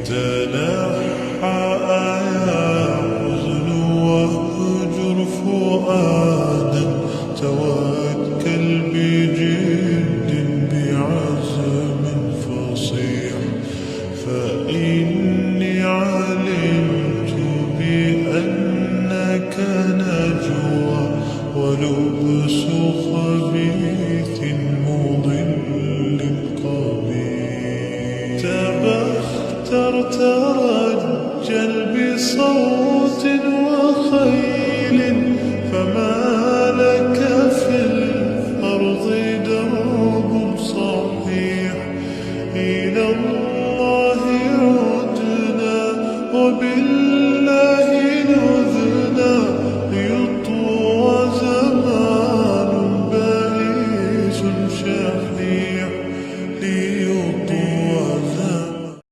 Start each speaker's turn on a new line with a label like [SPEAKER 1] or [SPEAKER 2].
[SPEAKER 1] تنحى يا حزن واهجر فؤادا توكل بجد بعزم فصيح فإني علمت بأنك نجوى ولبس خبيث مضل قبيح تبختر ترجل بصوت وخيل فما لك في الأرض درب صحيح إلى الله عدنا وبال